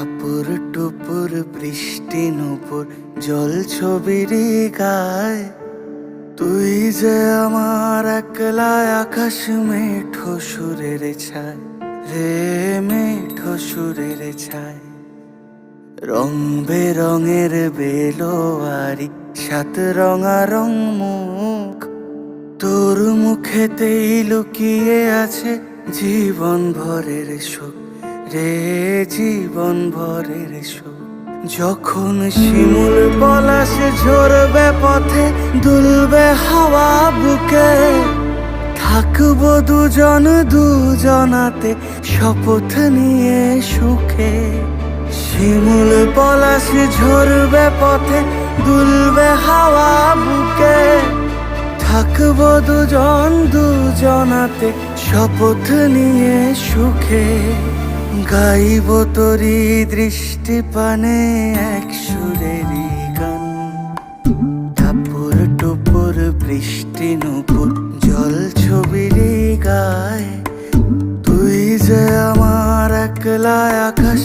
টাপুর টুপুর বৃষ্টি নুপুর জল ছবির গায়, তুই যে আমার একলা আকাশ মেঠো সুরের ছায় রে, মেঠো সুরের ছায়। রং বেরঙের বেলোয়ারি সাত রঙারং মুখ, তোর মুখেতেই লুকিয়ে আছে জীবন ভরের সুখ রে, জীবন ভরের সুখ। যখন শিমুল পলাশ ঝরবে পথে, দুলবে হাওয়া বুকে, থাকবো দুজন দুজনাতে শপথ নিয়ে সুখে। শিমুল পলাশ ঝরবে পথে, দুলবে হাওয়া বুকে, থাকবো দুজন দুজনাতে শপথ নিয়ে সুখে। গাইব তোরি দৃষ্টি পানে এক সুরেরই গান, টাপুর টুপুর বৃষ্টি নুপুর জল ছবির গায়, তুই যে আমার একলা আকাশ